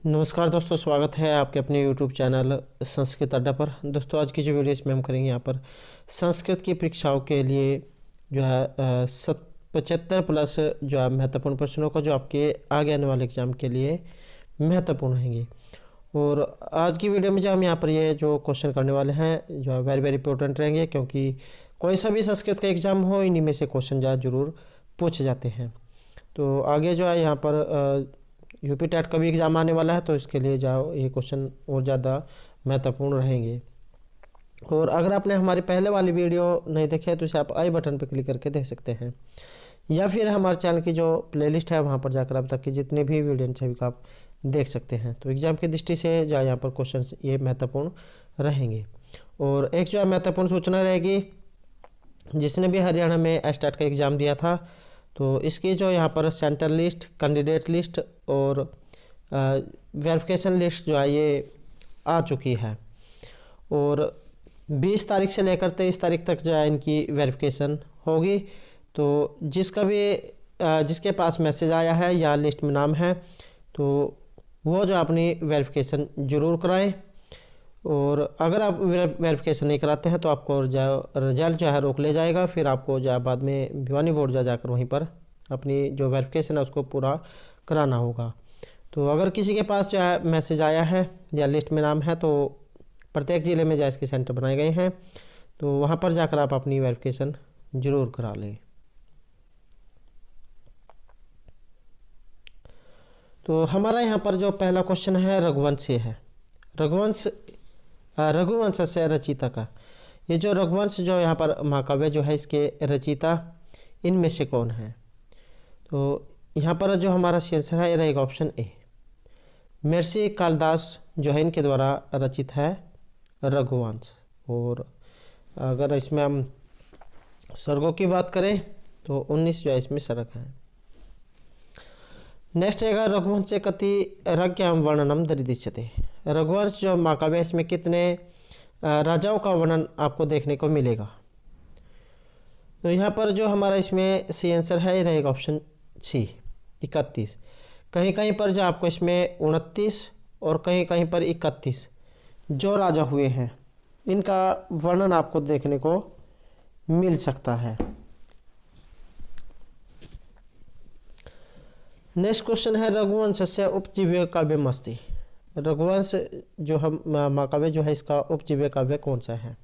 नमस्कार दोस्तों, स्वागत है आपके अपने YouTube चैनल संस्कृत अड्डा पर। दोस्तों, आज की जो वीडियो इसमें हम करेंगे यहाँ पर संस्कृत की परीक्षाओं के लिए जो है 75 प्लस जो है महत्वपूर्ण प्रश्नों का जो आपके आगे आने वाले एग्जाम के लिए महत्वपूर्ण रहेंगे। और आज की वीडियो में जो हम यहाँ पर ये जो क्वेश्चन करने वाले हैं जो है वेरी वेरी इंपॉर्टेंट रहेंगे, क्योंकि कोई सा भी संस्कृत का एग्ज़ाम हो इन्हीं में से क्वेश्चन जो जरूर पूछे जाते हैं। तो आगे जो है यहाँ पर यूपी टेट का भी एग्ज़ाम आने वाला है, तो इसके लिए जाओ ये क्वेश्चन और ज़्यादा महत्वपूर्ण रहेंगे। और अगर आपने हमारी पहले वाली वीडियो नहीं देखी है तो इसे आप आई बटन पर क्लिक करके देख सकते हैं, या फिर हमारे चैनल की जो प्लेलिस्ट है वहाँ पर जाकर अब तक की जितनी भी वीडियो सभी का आप देख सकते हैं। तो एग्ज़ाम की दृष्टि से जो है यहाँ पर क्वेश्चन ये महत्वपूर्ण रहेंगे। और एक जो है महत्वपूर्ण सूचना रहेगी, जिसने भी हरियाणा में एस्टेट का एग्ज़ाम दिया था तो इसकी जो यहाँ पर सेंटर लिस्ट, कैंडिडेट लिस्ट और वेरिफिकेशन लिस्ट जो है ये आ चुकी है। और 20 तारीख से लेकर 23 तारीख तक जो है इनकी वेरिफिकेशन होगी। तो जिसके पास मैसेज आया है या लिस्ट में नाम है तो वो जो अपनी वेरिफिकेशन ज़रूर कराएं। और अगर आप वेरिफिकेशन नहीं कराते हैं तो आपको रिजल्ट जो है रोक ले जाएगा, फिर आपको जो है बाद में भिवानी बोर्ड जाकर वहीं पर अपनी जो वेरिफिकेशन है उसको पूरा कराना होगा। तो अगर किसी के पास जो है मैसेज आया है या लिस्ट में नाम है तो प्रत्येक ज़िले में जो इसके सेंटर बनाए गए हैं, तो वहाँ पर जाकर आप अपनी वेरिफिकेशन ज़रूर करा लें। तो हमारा यहाँ पर जो पहला क्वेश्चन है रघुवंश से है। रघुवंश से रचिता का ये जो रघुवंश जो यहाँ पर महाकाव्य जो है इसके रचिता इनमें से कौन है? तो यहाँ पर जो हमारा आंसर है ये रहेगा ऑप्शन ए, महर्षि कालिदास जो है इनके द्वारा रचित है रघुवंश। और अगर इसमें हम सर्गों की बात करें तो 19 जो है इसमें सर्ग है। नेक्स्ट रहेगा रघुवंश कति राज्ञाम वर्णनम दरीदृश्यते। रघुवंश जो महाकाव्य इसमें कितने राजाओं का वर्णन आपको देखने को मिलेगा? तो यहाँ पर जो हमारा इसमें सी आंसर है ये रहेगा ऑप्शन सी 31। कहीं कहीं पर जो आपको इसमें 29 और कहीं कहीं पर 31 जो राजा हुए हैं इनका वर्णन आपको देखने को मिल सकता है। नेक्स्ट क्वेश्चन है रघुवंश से उपजीव्य काव्यमस्ति। रघुवंश जो हम महाकाव्य जो है इसका उपजीव्य काव्य कौन सा है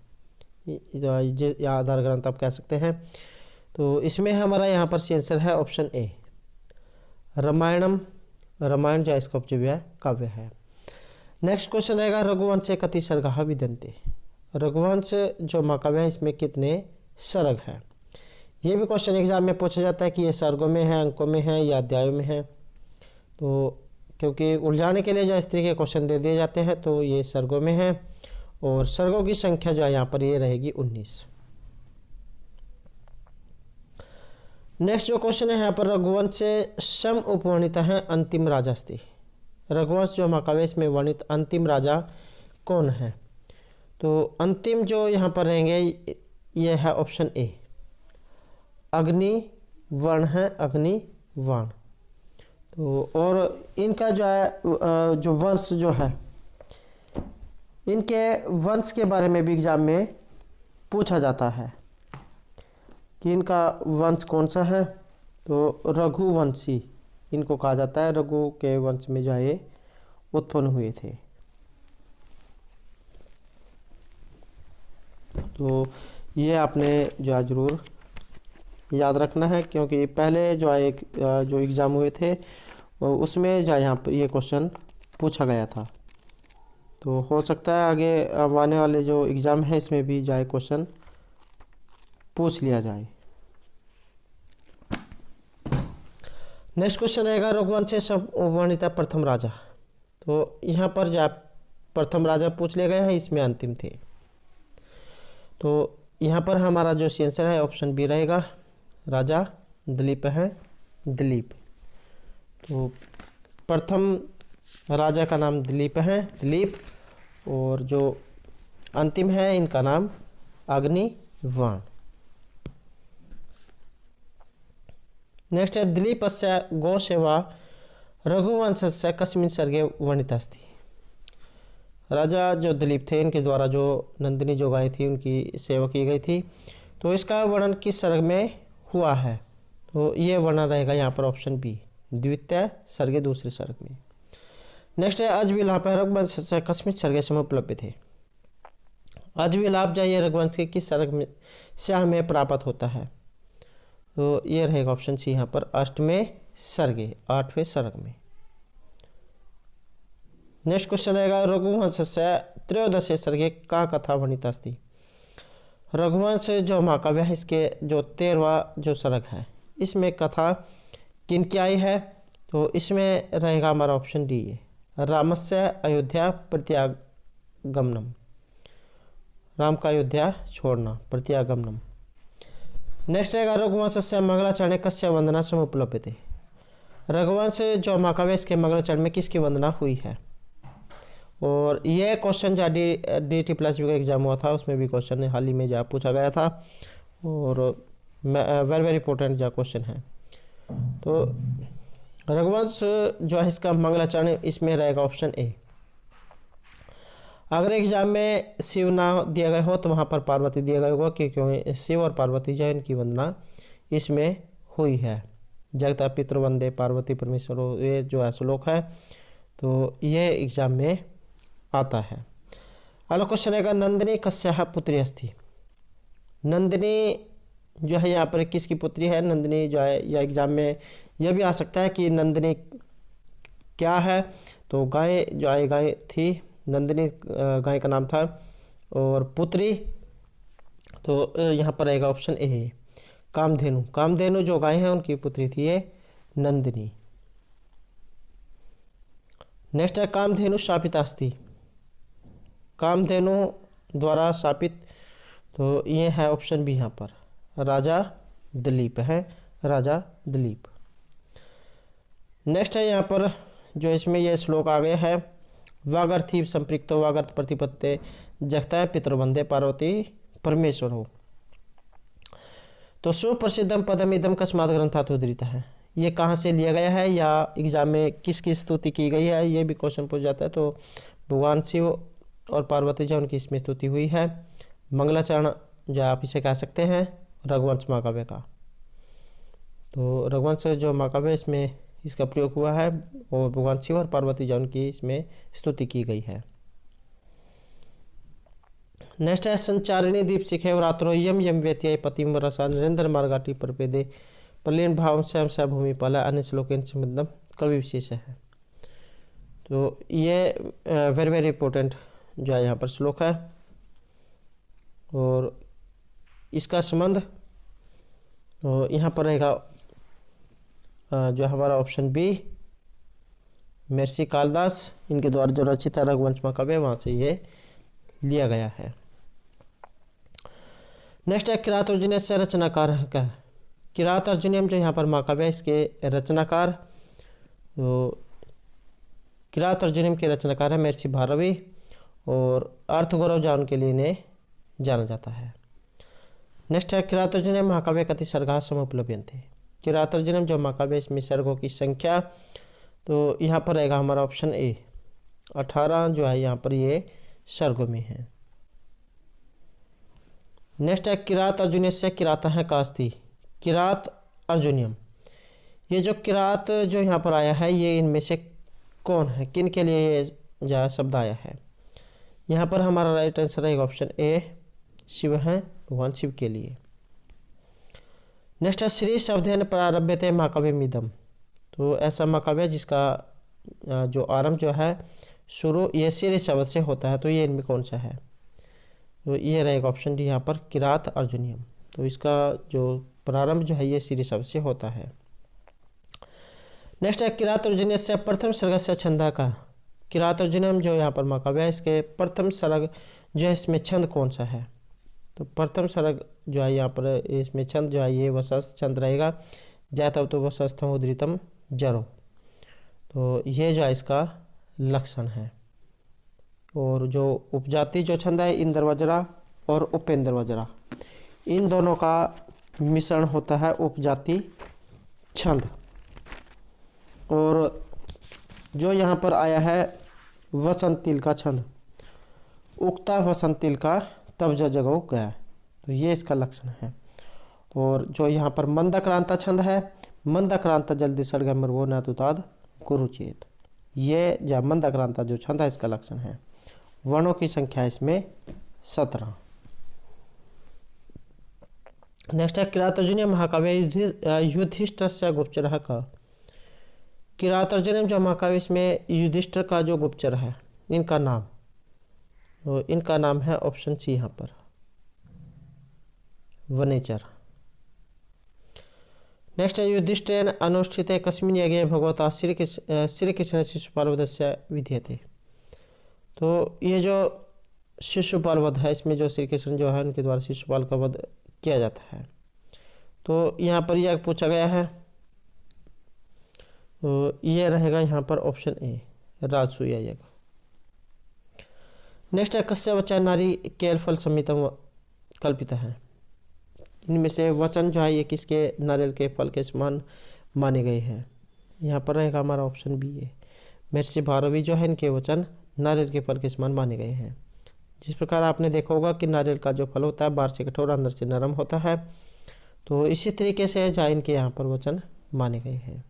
या आधार ग्रंथ आप कह सकते हैं? तो इसमें हमारा यहाँ पर आंसर है ऑप्शन ए रामायणम। रामायण जो है इसका उपजीव्य काव्य है। नेक्स्ट क्वेश्चन रहेगा रघुवंश कति सर्गा विद्यन्ते। रघुवंश जो महाकाव्य है इसमें कितने सर्ग हैं? ये भी क्वेश्चन एग्जाम में पूछा जाता है कि ये सर्गों में है, अंकों में है या अध्यायों में है। तो क्योंकि उलझाने के लिए जो इस तरीके के क्वेश्चन दे दिए जाते हैं तो ये सर्गों में है और सर्गों की संख्या जो है यहाँ पर ये रहेगी 19। नेक्स्ट जो क्वेश्चन है यहाँ पर रघुवंश से सम उपवर्णित है अंतिम राजास्ति। रघुवंश जो महाकाव्य इसमें वर्णित अंतिम राजा कौन है? तो अंतिम जो यहाँ पर रहेंगे ये है ऑप्शन ए अग्निवर्ण है, अग्निवर्ण। तो और इनका जो है जो वंश जो है इनके वंश के बारे में भी एग्जाम में पूछा जाता है कि इनका वंश कौन सा है। तो रघुवंशी इनको कहा जाता है, रघु के वंश में जो है ये उत्पन्न हुए थे। तो ये आपने जो है जरूर याद रखना है, क्योंकि पहले जो है एक जो एग्ज़ाम हुए थे उसमें जो यहाँ पर ये क्वेश्चन पूछा गया था। तो हो सकता है आगे आने वाले जो एग्ज़ाम है इसमें भी जो है क्वेश्चन पूछ लिया जाए। नेक्स्ट क्वेश्चन रहेगा रघुवंश से वर्णित प्रथम राजा। तो यहाँ पर जो प्रथम राजा पूछ लिए गए हैं, इसमें अंतिम थे। तो यहाँ पर हमारा जो आंसर है ऑप्शन बी रहेगा, राजा दिलीप है, दिलीप। तो प्रथम राजा का नाम दिलीप है, दिलीप। और जो अंतिम है इनका नाम अग्निवर्ण। नेक्स्ट है दिलीपस्य गौ सेवा रघुवंशस्य कस्मिन् सर्गे वर्णितास्ति। राजा जो दिलीप थे, इनके द्वारा जो नंदिनी जो गाय थी उनकी सेवा की गई थी, तो इसका वर्णन किस सर्ग में हुआ है? तो ये वर्णन रहेगा यहाँ पर ऑप्शन बी, द्वितीय सर्गे, दूसरे सर्ग में। नेक्स्ट है अजविलाप रघुवंश कस्मिन् सर्गे समुपलभ्य थे। अजविलाप जो ये रघुवंश के किस सर्ग में से हमें प्राप्त होता है? तो ये रहेगा ऑप्शन सी यहाँ पर अष्टवें सर्गे, 8वें सर्ग में। नेक्स्ट क्वेश्चन रहेगा रघुवंशस्य त्रयोदशे सर्गे का कथा वर्णितास्ति। रघुवंश जो महाकाव्य है, इसके जो 13वां जो सर्ग है, इसमें कथा किन की आई है? तो इसमें रहेगा हमारा ऑप्शन डी, रामस्य अयोध्या प्रत्यागमनम, राम का अयोध्या छोड़ना, प्रत्यागमनम। नेक्स्ट रहेगा रघुवंशस्य मंगलाचरणे कस्य वंदना समुपलभ्य थे। रघुवंश जो महाकाव्य, इसके मंगलाचरण में किसकी वंदना हुई है? और यह क्वेश्चन जो DT प्लस का एग्जाम हुआ था, उसमें भी क्वेश्चन हाल ही में जो पूछा गया था, और वेरी वेरी इंपॉर्टेंट जो क्वेश्चन है। तो रघुवंश जो है इसका मंगलाचरण, इसमें रहेगा ऑप्शन ए। अगर एग्जाम में शिव ना दिया गया हो तो वहाँ पर पार्वती दिया गया होगा, क्योंकि शिव और पार्वती जो है इनकी वंदना इसमें हुई है। जगता पितृ वंदे पार्वती परमेश्वर, ये जो है श्लोक है, तो ये एग्जाम में आता है। अगला क्वेश्चन है नंदिनी कस्याः पुत्री अस्ति। नंदिनी जो है यहाँ पर किसकी पुत्री है? नंदिनी जो है या एग्जाम में यह भी आ सकता है कि नंदिनी क्या है? तो गाय जो है, गाय थी नंदिनी, गाय का नाम था, और पुत्री तो यहाँ पर रहेगा ऑप्शन ए, कामधेनु। कामधेनु जो गाय है उनकी पुत्री थी ये नंदिनी। नेक्स्ट है कामधेनु शापिता अस्ति। कामधेनु द्वारा शापित, तो ये है ऑप्शन बी यहाँ पर, राजा दिलीप है, राजा दिलीप। नेक्स्ट है यहाँ पर जो इसमें ये श्लोक आ गया है, वागर्थी संपृक्तो वागर्थ प्रतिपत्ते जगता पितृवंदे पार्वती परमेश्वर हो। तो सुप्रसिद्धम पदम इदम कस्मात् ग्रंथात् उद्धृत है। ये कहाँ से लिया गया है या एग्जाम में किसकी स्तुति की गई है, ये भी क्वेश्चन पूछ जाता है। तो भगवान शिव और पार्वती जो उनकी इसमें स्तुति हुई है। मंगलाचरण जो आप इसे कह सकते हैं रघुवंश महाकाव्य का। तो रघुवंश जो महाकाव्य इसमें इसका प्रयोग हुआ है, और भगवान शिव और पार्वती जो उनकी इसमें स्तुति की गई है। नेक्स्ट है संचारिणी दीप शिखे रात्रो यम यम व्यत्यय पतिम रसा नरेंद्र मार्गाटी परपेदे प्रलीन भाव स्वयं स भूमि पाला अन्य श्लोकेन संबंधम कवि विशेष है। तो ये वेरी वेरी इंपॉर्टेंट जो है यहाँ पर श्लोक है, और इसका संबंध तो यहाँ पर रहेगा जो हमारा ऑप्शन बी, महर्षि कालिदास इनके द्वारा जो रचित है रघुवंश महाकाव्य, वहाँ से ये लिया गया है। नेक्स्ट है किरात अर्जुनीय से रचनाकार का। किरात अर्जुनीयम जो यहाँ पर महाकाव्य इसके रचनाकार, तो किरात अर्जुनीयम के रचनाकार है महर्षि भारवी, और अर्थगौरव जान के लिए इन्हें जाना जाता है। नेक्स्ट है किरात अर्जुनीयम महाकाव्य कति सर्गा समुपलभ्यन्ते। किरात अर्जुनीयम जो महाकाव्य इसमें सर्गों की संख्या, तो यहाँ पर रहेगा हमारा ऑप्शन ए, 18 जो है यहाँ पर ये सर्गों में है। नेक्स्ट है किरात अर्जुनीय से किराता है कास्ती। किरात अर्जुनीयम, ये जो किरात जो यहाँ पर आया है, ये इनमें से कौन है, किन के लिए ये जो शब्द आया है? यहाँ पर हमारा राइट आंसर रहेगा ऑप्शन ए, शिव है, भगवान शिव के लिए। नेक्स्ट है श्री शब्देन प्रारभ्यते महाकाव्यमिदम्। तो ऐसा महाकाव्य जिसका जो आरंभ जो है शुरू ये श्री शब्द से होता है, तो ये इनमें कौन सा है? तो ये रहेगा ऑप्शन डी यहाँ पर किरात अर्जुनीयम। तो इसका जो प्रारंभ जो है ये श्री शब्द से होता है। नेक्स्ट है किरात अर्जुनीय से प्रथम सर्ग से छंदा का। किरात अर्जुनीयम जो यहाँ पर महाकाव्य है, इसके प्रथम सर्ग जो है इसमें छंद कौन सा है? तो प्रथम सर्ग जो है यहाँ पर इसमें छंद जो है ये वसस छंद रहेगा, जातव तो वसस्थम उदृतम जरो। तो ये जो है इसका लक्षण है। और जो उपजाति जो छंद है इंद्र वज्रा और उपेंद्र वज्रा, इन दोनों का मिश्रण होता है उपजाति छंद। और जो यहाँ पर आया है वसंत तिल का छंद, उगता वसंत तिल का तब जो जगो गया, तो ये इसका लक्षण है। और जो यहाँ पर मंदक्रांता छंद है, मंदक्रांता जल्दी सड़ गया मरवो न तुताद गुरुचेत, ये जो मंदक्रांता जो छंद है इसका लक्षण है। वर्णों की संख्या इसमें 17। नेक्स्ट है किरातार्जुनीय महाकाव्य युधिष्ठिर गुप्तचर का। किरातार्जुनीय जो महाकाव्य इसमें युधिष्ठिर का जो गुप्तचर है इनका नाम, तो इनका नाम है ऑप्शन सी यहाँ पर वनेचर। नेक्स्ट है युधिष्ठिरेण अनुष्ठिते कस्मिन् यज्ञे भगवता श्री कृष्ण शिशुपाल वधस्य विधीयते। तो ये जो शिशुपाल वध है इसमें जो श्री कृष्ण जो है उनके द्वारा शिशुपाल का वध किया जाता है। तो यहाँ पर यह पूछा गया है, तो ये रहेगा यहाँ पर ऑप्शन ए राजसूय यज्ञ। नेक्स्ट है कस्य वचन नारी केल फल संहितम कल्पित है। इनमें से वचन जो है ये किसके नारियल के फल के समान माने गए हैं। यहाँ पर रहेगा हमारा ऑप्शन बी है महर्षि भारवी जो है इनके वचन नारियल के फल के समान माने गए हैं। जिस प्रकार आपने देखा होगा कि नारियल का जो फल होता है बाहर से कठोर अंदर से नरम होता है, तो इसी तरीके से जहाँ इनके यहाँ पर वचन माने गए हैं।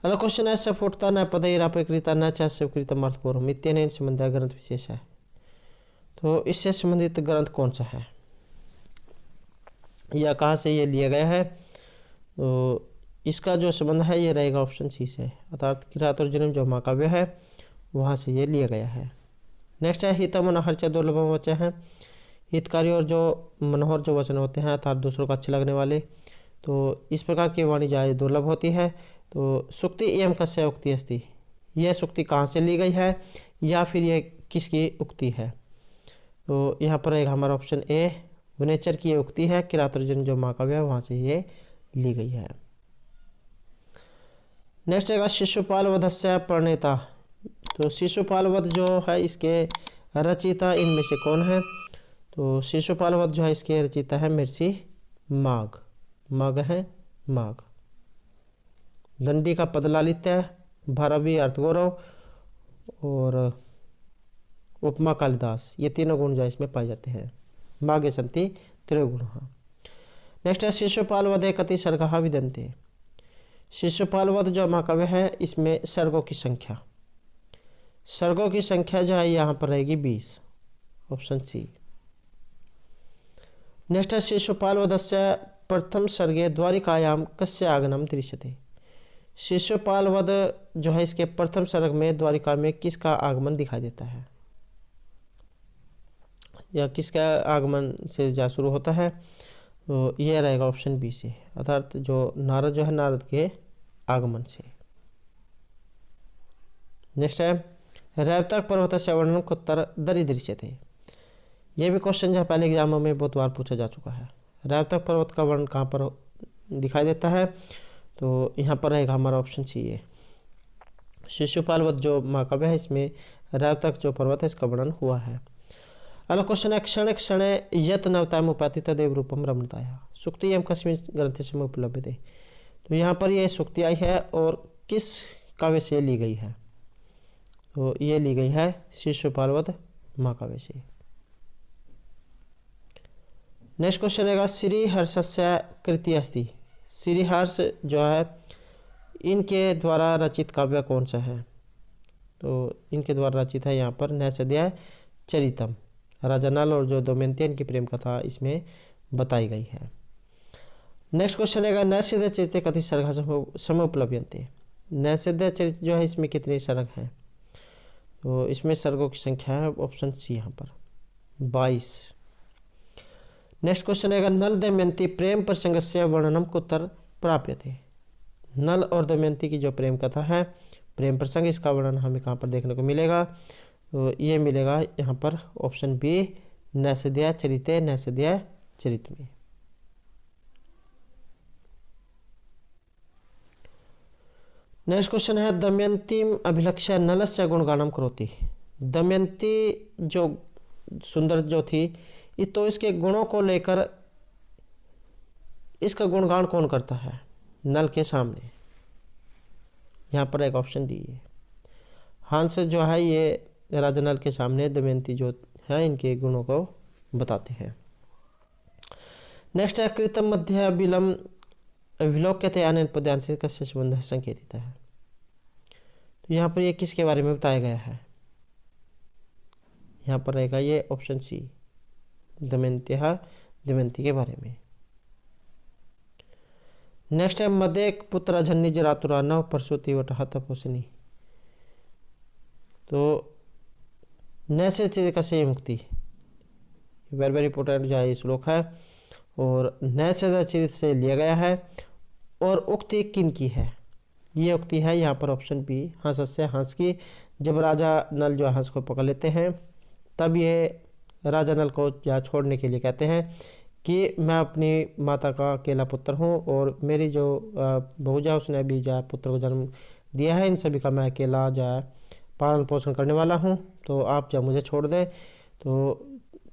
अगला क्वेश्चन है सफुटता न पदैरापकृता न च स्वीकृतम अर्थपूर्वम इत्यनेन संबंधित ग्रंथ विशेष है। तो इससे संबंधित ग्रंथ कौन सा है या कहाँ से ये लिया गया है, तो इसका जो संबंध है ये रहेगा ऑप्शन सी से, अर्थात किरातार्जुनीय जो महाकाव्य है वहाँ से ये लिया गया है। नेक्स्ट है हितम मनोहर दुर्लभ वचन है। हितकारी और जो मनोहर जो वचन होते हैं अर्थात दूसरों को अच्छे लगने वाले, तो इस प्रकार की वाणी जाए दुर्लभ होती है। तो सुक्ति एवं कस्य उक्ति अस्ति, यह सुक्ति कहाँ से ली गई है या फिर ये किसकी उक्ति है, तो यहाँ पर रहेगा हमारा ऑप्शन ए वनेचर की ये उक्ति है। किरातार्जुनीय जो महाकाव्य है वहाँ से ये ली गई है। नेक्स्ट है शिशुपाल वधस्य प्रणेता। तो शिशुपाल वध जो है इसके रचयिता इनमें से कौन है, तो शिशुपाल वध जो है इसके रचयिता है महर्षि माघ। माघ है माघ। दंडी का पदलालित्य, भारवी अर्थगौरव और उपमा कालिदास, ये तीनों गुण जो इसमें पाए जाते हैं। माघे संति त्रिगुण। नेक्स्ट है शिशुपाल वधे कति सर्गा विदन्ते। शिशुपाल वध जो महाकाव्य है इसमें सर्गों की संख्या, सर्गों की संख्या जो है यहाँ पर रहेगी 20, ऑप्शन सी। नेक्स्ट है शिशुपाल वधस्य प्रथम सर्गे द्वारिकायाम कस्य आगमनम दृश्यते। शिशुपाल वध जो है इसके प्रथम सर्ग में द्वारिका में किसका आगमन दिखाई देता है या किसका आगमन से जा शुरू होता है, तो यह रहेगा ऑप्शन बी से, अर्थात जो नारद जो है नारद के आगमन से। नेक्स्ट है रैवतक पर्वत से वर्णन कुत्तर दरी दृश्यते। यह भी क्वेश्चन जो है पहले एग्जामों में बहुत बार पूछा जा चुका है। रैवतक पर्वत का वर्णन कहाँ पर दिखाई देता है, तो यहाँ पर रहेगा हमारा ऑप्शन सी है। शिशुपाल वध जो महाकाव्य है इसमें रैवतक जो पर्वत है इसका वर्णन हुआ है। अगला क्वेश्चन है क्षण क्षण यत नवताम उपाति तदेव रूपम रमणताया सुक्ति एवं कस्मिन् ग्रंथ से उपलब्ध है। तो यहाँ पर यह सुक्ति आई है और किस काव्य से ली गई है, तो ये ली गई है शिशुपाल वध महाकाव्य से। नेक्स्ट क्वेश्चन रहेगा श्रीहर्षस्य कृति अस्ति। श्रीहर्ष जो है इनके द्वारा रचित काव्य कौन सा है, तो इनके द्वारा रचित है यहाँ पर नैषधीय चरितम। राजा नल और जो दमयंती इनकी प्रेम कथा इसमें बताई गई है। नेक्स्ट क्वेश्चन है नैषधीय चरित कति सर्ग समुपलभ्यन्ते। नैषधीय चरित जो है इसमें कितने सर्ग हैं, तो इसमें सर्गों की संख्या है ऑप्शन सी यहाँ पर 22। नेक्स्ट क्वेश्चन है नल दमयंती प्रेम प्रसंग से वर्णनम कुत्र प्राप्यते। नल और दमयंती की जो प्रेम कथा है प्रेम प्रसंग, इसका वर्णन हमें कहाँ पर देखने को मिलेगा, तो ये मिलेगा यहाँ पर ऑप्शन बी नैषधीय चरिते नैषधीय चरित में। नेक्स्ट क्वेश्चन है दमयंती अभिलक्ष्य नलस्य गुणगानम करोति। दमयंती जो सुंदर जो थी तो इसके गुणों को लेकर इसका गुणगान कौन करता है नल के सामने, यहाँ पर एक ऑप्शन डी है। हंस जो है ये राजा नल के सामने दमयंती जो है इनके गुणों को बताते हैं। नेक्स्ट है कृतम मध्य विलम विलोक्यते अनेन पद्यांश से कस्य संबंध है संकेतित है। तो यहाँ पर ये किसके बारे में बताया गया है? यहाँ पर रहेगा ये ऑप्शन सी, दमयंती के बारे में। नेक्स्ट है मदेक पुत्र झन्नी जरातुरा नव प्रसूति वटहा तपोसनी। तो नैसे चिद कसे मुक्ति, वेरी वेरी इंपॉर्टेंट जो है श्लोक है और नैसे चरित से लिया गया है। और उक्ति किन की है? ये उक्ति है यहाँ पर ऑप्शन बी, हंस से हंस की। जब राजा नल जो हंस को पकड़ लेते हैं तब ये राजा नल को यहाँ छोड़ने के लिए कहते हैं कि मैं अपनी माता का अकेला पुत्र हूँ और मेरी जो बहुजा उसने अभी जो पुत्र को जन्म दिया है, इन सभी का मैं अकेला जो है पालन पोषण करने वाला हूँ, तो आप जब मुझे छोड़ दें। तो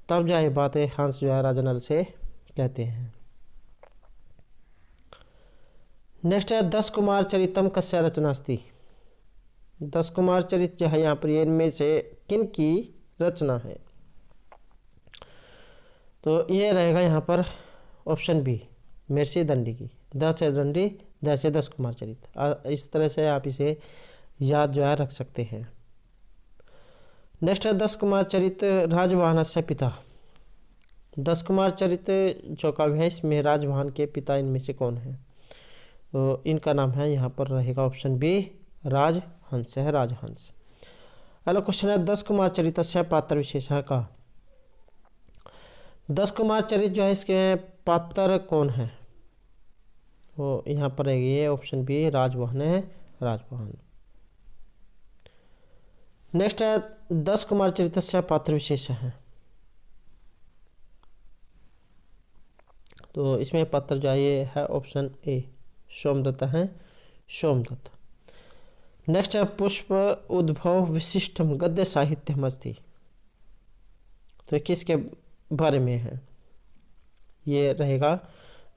तब जो ये बातें हंस जो है राजा नल से कहते हैं। नेक्स्ट है 10 कुमार चरितम कस्य रचनास्ति। 10 कुमार चरित जो है यहाँ पर इनमें से किन की रचना है? तो ये रहेगा यहाँ पर ऑप्शन बी, महर्षि दंडी की। 10 है दंडी, 10 है 10 कुमार चरित। इस तरह से आप इसे याद जो है रख सकते हैं। नेक्स्ट है 10 कुमार चरित राजवाहन से पिता। 10 कुमार चरित जो काव्य है इसमें राजवाहन के पिता इनमें से कौन है? तो इनका नाम है यहाँ पर रहेगा ऑप्शन बी, राजहंस है, राजहंस। अगला क्वेश्चन है 10 कुमार चरित से पात्र विशेष का। 10 कुमार चरित जो है इसके पात्र कौन है? वो यहाँ पर रहेगी ये ऑप्शन बी, राजवाहन है, राजवाहन। नेक्स्ट है 10 कुमार चरित से पात्र विशेष है। तो इसमें पात्र जो ये है ऑप्शन ए, सोमदत्त है, सोमदत्त। नेक्स्ट है पुष्प उद्भव विशिष्टम गद्य साहित्यम अस्ति। तो किसके बारे में है? ये रहेगा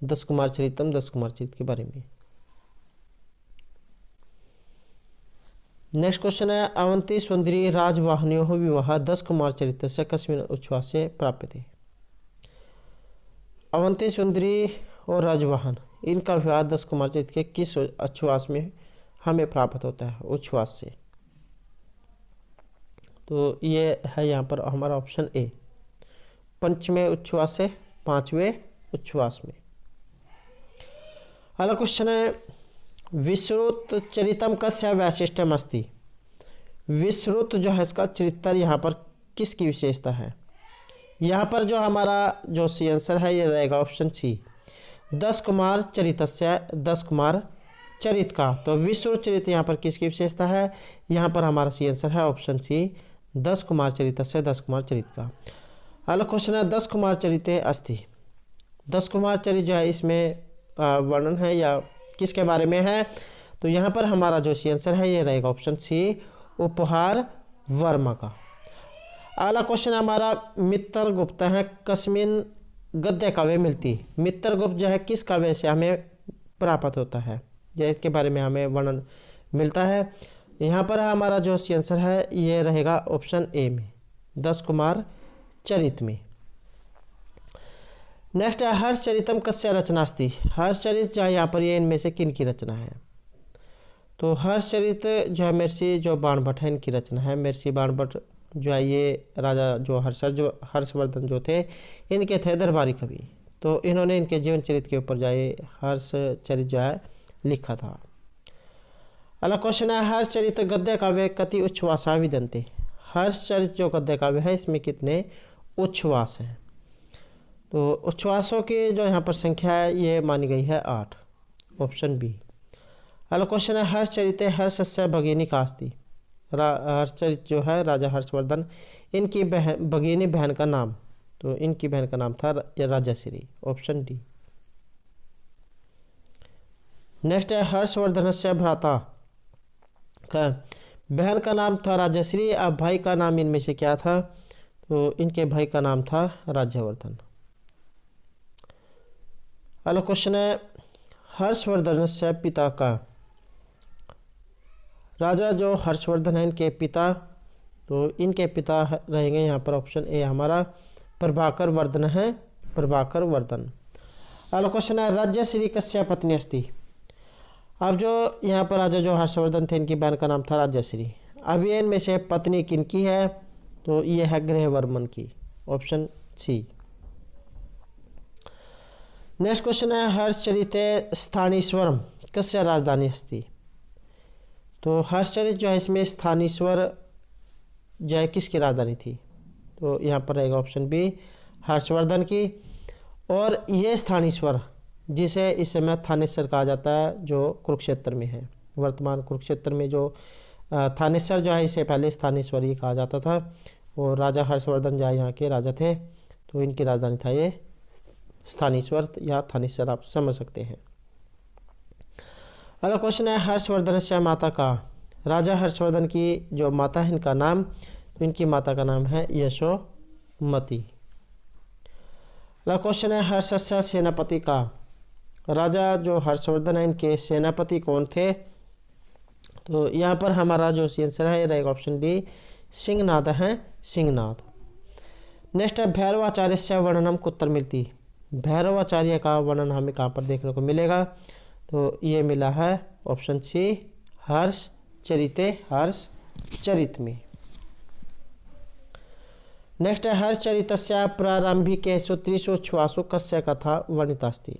10 कुमार चरितम, 10 कुमार चरित के बारे में। नेक्स्ट क्वेश्चन है अवंती सुंदरी राजवाहनियों विवाह 10 कुमार चरित्र से कस्मिन् उच्छ्वास से प्राप्त थे। अवंती सुंदरी और राजवाहन इनका विवाह 10 कुमार चरित्र के किस उच्छ्वास में हमें प्राप्त होता है? उच्छ्वास से। तो ये है यहाँ पर हमारा ऑप्शन ए, 5वें उच्छ्वास से 5वें उच्छ्वास में। अगला क्वेश्चन है विश्रुत चरितम कस्य वैशिष्ट्यम अस्ति। विश्रुत जो है इसका चरित्र यहाँ पर किसकी विशेषता है? यहाँ पर जो हमारा जो सी आंसर है ये रहेगा ऑप्शन सी, 10 कुमार चरितस्य 10 कुमार चरित का। तो विश्रुत चरित यहाँ पर किसकी विशेषता है? यहाँ पर हमारा सी आंसर है ऑप्शन सी, 10 कुमार चरितस्य 10 कुमार चरित का। अगला क्वेश्चन है 10 कुमार चरिते अस्ति। 10 कुमार चरित जो है इसमें वर्णन है या किसके बारे में है? तो यहाँ पर हमारा जो सी आंसर है ये रहेगा ऑप्शन सी, उपहार वर्मा का। अगला क्वेश्चन हमारा मित्रगुप्त है कस्मिन गद्य काव्य मिलती। मित्रगुप्त जो है किस काव्य से हमें प्राप्त होता है, इसके बारे में हमें वर्णन मिलता है। यहाँ पर हमारा जो सी आंसर है ये रहेगा ऑप्शन ए में, 10 कुमार चरित में। नेक्स्ट है हर्षचरितम कस्य रचनास्ति। हर्षचरित जो है यहाँ पर ये इनमें से किन की रचना है? तो हर्षचरित जो है महर्षि जो बाणभट्ट है इनकी रचना है। महर्षि बाणभट्ट जो है ये राजा जो हर्षवर्धन जो थे इनके थे दरबारी कवि। तो इन्होंने इनके जीवन चरित्र के ऊपर जो है हर्षचरित जो है लिखा था। अगला क्वेश्चन है हर्षचरित गद्य काव्य कति उच्छ्वासा विदन्ते। हर्षचरित जो गद्य काव्य है इसमें कितने उच्छ्वास हैं? तो उच्छ्वासों की जो यहाँ पर संख्या है ये मानी गई है 8, ऑप्शन बी। अगला क्वेश्चन है हर्षचरित हर्षस्य भगिनी कास्ति। हर्षचरित जो है राजा हर्षवर्धन इनकी भगिनी बहन का नाम, तो इनकी बहन का नाम था राजश्री, ऑप्शन डी। नेक्स्ट है हर्षवर्धनस्य भ्राता का बहन का नाम था राजश्री, अब भाई का नाम इनमें से क्या था? तो इनके भाई का नाम था राज्यवर्धन। अगला क्वेश्चन है हर्षवर्धन से पिता का राजा जो हर्षवर्धन है इनके पिता, तो इनके पिता रहेंगे यहाँ पर ऑप्शन ए हमारा प्रभाकर वर्धन है, प्रभाकर वर्धन। अगला क्वेश्चन है राज्यश्री कस्य पत्नी अस्ति। अब जो यहाँ पर राजा जो हर्षवर्धन थे इनकी बहन का नाम था राज्यश्री। अब ये इनमें से पत्नी किनकी है, तो ये है गृहवर्मन की, ऑप्शन सी। नेक्स्ट क्वेश्चन है हर्षचरिते स्थानीश्वरम कस्य राजधानी अस्ति। तो हर्षचरित जो है इसमें स्थानीश्वर जो है किसकी राजधानी थी, तो यहाँ पर रहेगा ऑप्शन बी हर्षवर्धन की। और ये स्थानीश्वर जिसे इस समय थानेश्वर कहा जाता है जो कुरुक्षेत्र में है, वर्तमान कुरुक्षेत्र में जो थानेश्वर जो है इसे पहले स्थानीश्वर ही कहा जाता था। और राजा हर्षवर्धन जो यहाँ के राजा थे, तो इनकी राजधानी था ये स्थानीश्वर या थानेश्वर, आप समझ सकते हैं। अगला क्वेश्चन है हर्षवर्धन से माता का। राजा हर्षवर्धन की जो माता है इनका नाम, तो इनकी माता का नाम है यशोमती। अगला क्वेश्चन है हर्षस्य सेनापति का। राजा जो हर्षवर्धन है इनके सेनापति कौन थे, तो यहाँ पर हमारा जो आंसर है रहेगा ऑप्शन डी सिंहनाद है, सिंहनाद। नेक्स्ट है भैरवाचार्य से वर्णनम कुत्र मिलती। भैरवाचार्य का वर्णन हमें कहाँ पर देखने को मिलेगा, तो ये मिला है ऑप्शन सी हर्षचरिते, हर्षचरित में। नेक्स्ट है हर्षचरितस्य प्रारंभिकेषु त्रिषु उच्छ्वासु कस्य कथा वर्णितास्ति।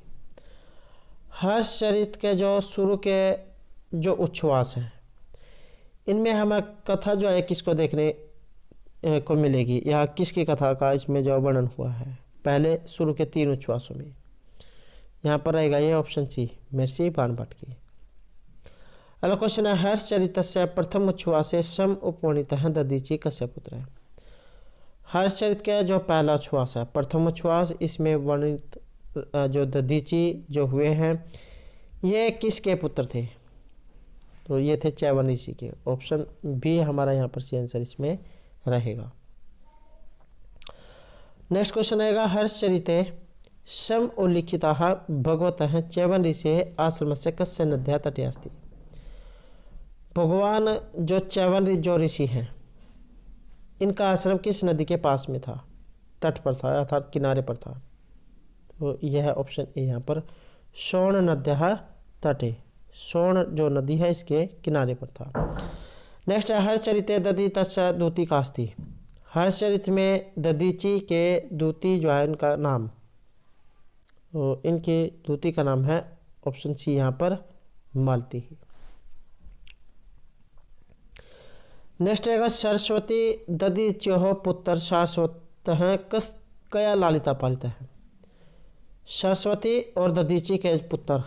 हर्षचरित के जो शुरू के जो उच्छ्वास हैं इनमें हमें कथा जो है किसको देखने को मिलेगी, या किसकी कथा का इसमें जो वर्णन हुआ है पहले शुरू के 3 उच्छ्वासों में। यहाँ पर रहेगा ये ऑप्शन सी महर्षि बाणभट्ट की। अगला क्वेश्चन है हर्षचरितस्य प्रथम उच्छ्वासे सम उपवर्णितः दधीचि कस्य पुत्र है। हर्षचरित का जो पहला उच्छ्वास है प्रथम उच्छ्वास, इसमें वर्णित जो दधीचि जो हुए हैं ये किसके पुत्र थे, तो ये थे च्यवन ऋषि के। ऑप्शन बी हमारा यहाँ पर आंसर इसमें रहेगा। नेक्स्ट क्वेश्चन आएगा हर्षचरिते सम उल्लिखिताः भगवतः च्यवन ऋषि आश्रमस्य कस्य नद्याः तटे अस्ति। भगवान जो च्यवन जो ऋषि हैं इनका आश्रम किस नदी के पास में था, तट पर था अर्थात किनारे पर था, तो यह है ऑप्शन ए यहाँ पर सोण नद्याः तटे। सोण जो नदी है इसके किनारे पर था। नेक्स्ट है हर्षचरिते दधीचि दूती कास्ति। हर्षचरित में दधीचि के दूती जो है इनका नाम, तो इनके दूती का नाम है ऑप्शन सी यहाँ पर मालती। नेक्स्ट है सरस्वती दधीच्योः पुत्र सारस्वतः कया लालिता पालिता है। सरस्वती और दधीचि के पुत्र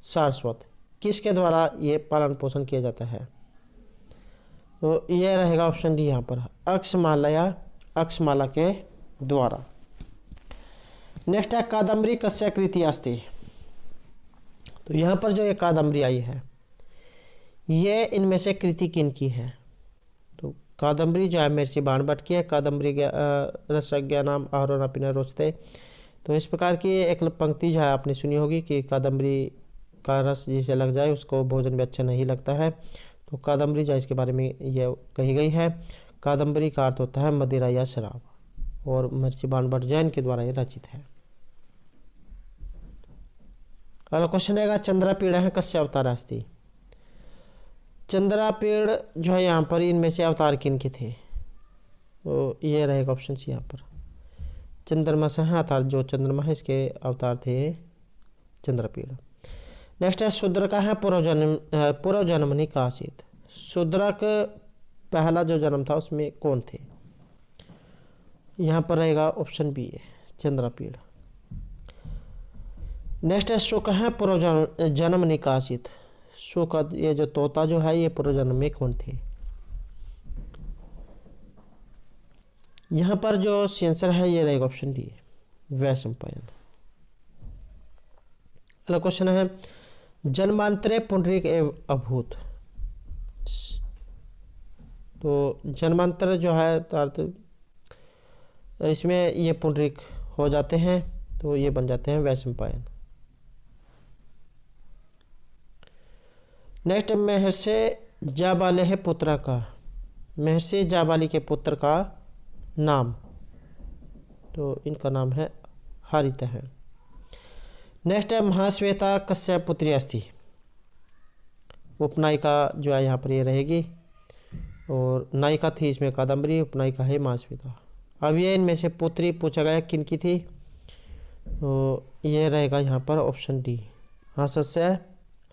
सारस्वत किसके द्वारा ये पालन पोषण किया जाता है, तो यह रहेगा ऑप्शन डी यहाँ पर अक्षमाला के द्वारा। नेक्स्ट है कादम्बरी कस्य कृति अस्ति। तो यहाँ पर जो ये कादम्बरी आई है ये इनमें से कृति किनकी है, तो कादम्बरी जो है महर्षि बाणभट्ट की है। कादम्बरी रसज्ञा नाम आहारोन अपि न रोचते। तो इस प्रकार की एक पंक्ति जो है आपने सुनी होगी कि कादम्बरी का रस जिसे लग जाए उसको भोजन भी अच्छा नहीं लगता है। तो कादम्बरी जो इसके बारे में यह कही गई है। कादम्बरी का अर्थ होता है मदिरा या शराब, और महर्षि बाणभट्ट जैन के द्वारा ये रचित है। अगला क्वेश्चन है चंद्रापीड़ है कस्य अवतार अस्ति। चंद्रापीड़ जो है यहाँ पर इनमें से अवतार किन के थे, तो ये रहेगा ऑप्शन सी यहाँ पर चंद्रमा से है, अर्थात जो चंद्रमा है इसके अवतार थे चंद्रापीड़। नेक्स्ट है शूद्रक है पूर्व जन्मनि काचित। शूद्रक पहला जो जन्म था उसमें कौन थे, यहाँ पर रहेगा ऑप्शन बी है चंद्रापीड़। नेक्स्ट है शुक है पूर्व जन्मनि काचित। शुक ये जो तोता जो है ये पूर्व जन्म में कौन थे, यहाँ पर जो आंसर है ये रहेगा ऑप्शन डी वैशंपायन। अगला क्वेश्चन है जन्मांतरे पुंडरीक एवं अभूत। तो जन्मांतर जो है अर्थ इसमें ये पुंडरीक हो जाते हैं, तो ये बन जाते हैं वैशंपायन। नेक्स्ट महर्षि जाबाले है पुत्र का, महर्षि जाबाली के पुत्र का नाम, तो इनका नाम है हारित है। नेक्स्ट है महाश्वेता कस्य पुत्री अस्ति, उपनायिका जो है यहाँ पर ये रहेगी, और नायिका थी इसमें कादम्बरी, उपनायिका है महाश्वेता। अब ये इनमें से पुत्री पूछा गया किन की थी, तो ये रहेगा यहाँ पर ऑप्शन डी, हंसस्य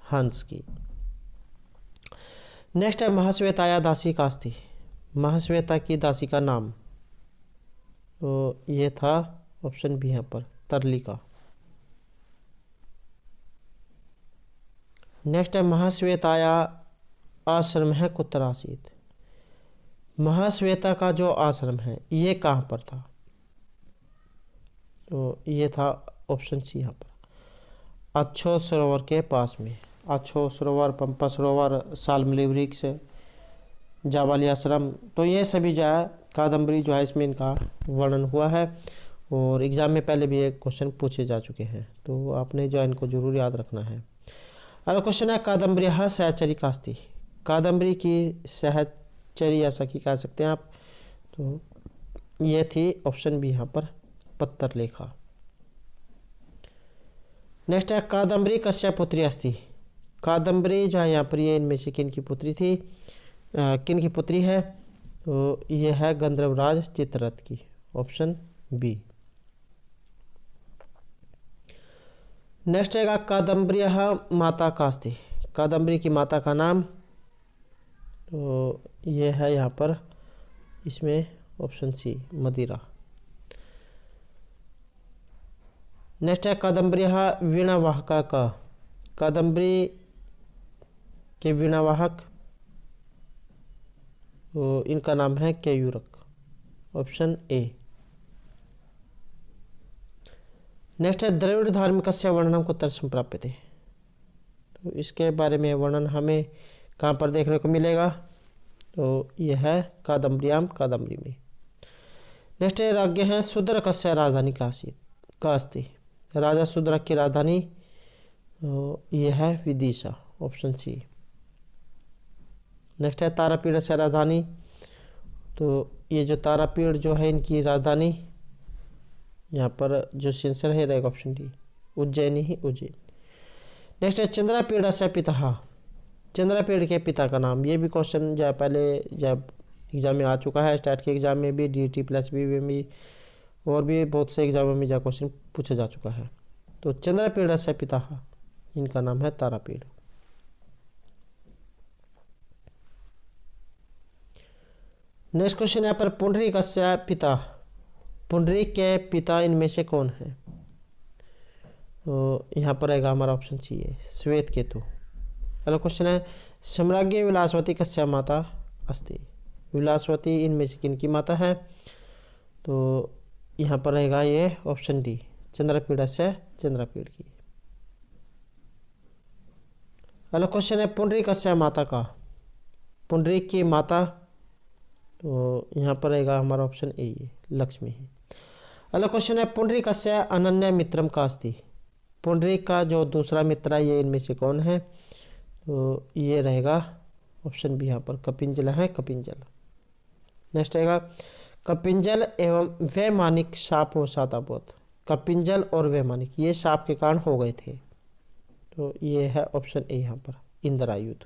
हंस की। नेक्स्ट है महाश्वेताया दासी कास्ती, महाश्वेता की दासी का नाम, तो ये था ऑप्शन बी यहाँ पर तरलिका। नेक्स्ट है महाश्वेताया आश्रम है कुत्र आसीत, महाश्वेता का जो आश्रम है ये कहाँ पर था, तो ये था ऑप्शन सी यहाँ पर अच्छो सरोवर के पास में। अच्छो सरोवर, पंपा सरोवर, शाल्मली वृक्ष, जाबाली आश्रम, तो ये सभी जो है कादम्बरी जो है इसमें इनका वर्णन हुआ है, और एग्जाम में पहले भी एक क्वेश्चन पूछे जा चुके हैं, तो आपने जो है इनको जरूर याद रखना है। अगला क्वेश्चन है कादम्बरी सहचरी कास्ती, कादम्बरी की सहचरी ऐसा की कह सकते हैं आप, तो ये थी ऑप्शन बी यहाँ पर पत्तर लेखा। नेक्स्ट है कादम्बरी कस्य पुत्री अस्ति, कादम्बरी जो है यहाँ पर ये इनमें से किन की पुत्री थी, किन की पुत्री है, तो ये है गंधर्वराज चित्ररथ की, ऑप्शन बी। नेक्स्ट है कादम्बरी माता कास्ती, कादम्बरी की माता का नाम, तो ये है यहाँ पर इसमें ऑप्शन सी मदिरा। नेक्स्ट है कादम्बरी वीणावाहका का, कादम्बरी के वीणावाहक, तो इनका नाम है केयूरक, ऑप्शन ए। नेक्स्ट है द्रविड़ धार्मिकस्य वर्णनम कुत्र संप्राप्यते, तो इसके बारे में वर्णन हमें कहाँ पर देखने को मिलेगा, तो यह है कादम्बरियाम कादम्बरी में। नेक्स्ट है राज्ञ है शूद्र कस्य राजधानी का अस्ति, राजा शूद्रक की राजधानी, तो यह है विदिशा, ऑप्शन सी। नेक्स्ट है तारापीड़ से राजधानी, तो ये जो तारापीड़ जो है इनकी राजधानी यहाँ पर जो सेंसर है रहेगा ऑप्शन डी, उज्जैनी ही उज्जैन। नेक्स्ट है चंद्रापीड़ से पिता, चंद्रापीड़ के पिता का नाम, ये भी क्वेश्चन जो पहले जब एग्जाम में आ चुका है, स्टार्ट के एग्जाम में भी, DT+B में भी, और भी बहुत से एग्जामों में जो क्वेश्चन पूछा जा चुका है। तो चंद्रापीड़ से पिता, इनका नाम है तारापीड़। नेक्स्ट क्वेश्चन यहाँ पर पुंडरीक कस्य पिता, पुंडरीक के पिता इनमें से कौन है, तो यहाँ पर आएगा हमारा ऑप्शन सी है श्वेत केतु। अगला क्वेश्चन है सम्राज्ञी विलासवती कस्य माता अस्ति, विलासवती इनमें से किन की माता है, तो यहाँ पर रहेगा ये ऑप्शन डी चंद्रपीड़ से चंद्रपीड़ की। अगला क्वेश्चन है पुंडरीक कस्य माता का, पुंडरीक की माता, तो यहाँ पर रहेगा हमारा ऑप्शन ए है लक्ष्मी है। अगला क्वेश्चन है पुंडरीक कस्य अनन्य मित्रम का अस्ति, पुंडरीक का जो दूसरा मित्र है ये इनमें से कौन है, तो ये रहेगा ऑप्शन बी यहाँ पर कपिंजल है, कपिंजल। नेक्स्ट रहेगा कपिंजल एवं वैमानिक शाप व सातापोत, कपिंजल और वैमानिक ये शाप के कारण हो गए थे, तो ये है ऑप्शन ए यहाँ पर इंद्रायुध।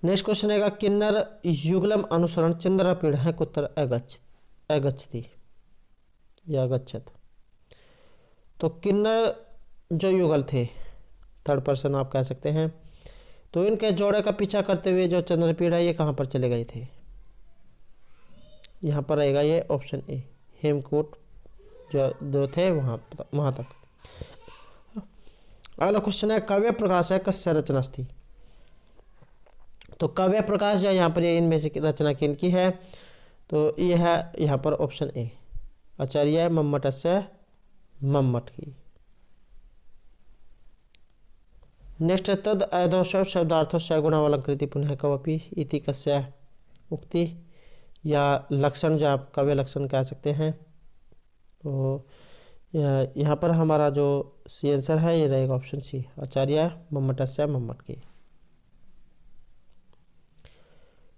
नेक्स्ट क्वेश्चन है किन्नर युगलम अनुसरण चंद्रपीड़ है कुत्र अगच्छति या अगच्छत, तो किन्नर जो युगल थे, थर्ड पर्सन आप कह सकते हैं, तो इनके जोड़े का पीछा करते हुए जो चंद्रपीड़ है ये कहाँ पर चले गए थे, यहाँ पर रहेगा ये ऑप्शन ए हेमकूट जो थे वहाँ तक। अगला क्वेश्चन है काव्य प्रकाश है कस्य रचना थी, तो काव्य प्रकाश जो यहाँ पर इनमें से रचना किनकी है, तो ये है यहाँ पर ऑप्शन ए आचार्य मम्मट से मम्मट की। नेक्स्ट तद अधोषव शब्दार्थों से गुणावलंकृति पुनः कवपि इति कस्य उक्ति या लक्षण जो आप काव्य लक्षण कह सकते हैं, तो यहाँ पर हमारा जो सी आंसर है, ये रहेगा ऑप्शन सी, आचार्य मम्मटस्य मम्मटकी।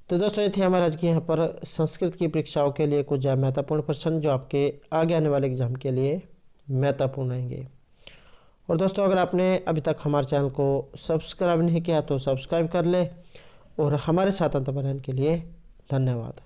तो दोस्तों ये थे हमारे आज की यहाँ पर संस्कृत की परीक्षाओं के लिए कुछ महत्वपूर्ण प्रश्न जो आपके आगे आने वाले एग्जाम के लिए महत्वपूर्ण रहेंगे। और दोस्तों अगर आपने अभी तक हमारे चैनल को सब्सक्राइब नहीं किया तो सब्सक्राइब कर ले, और हमारे साथ अंत रहने के लिए धन्यवाद।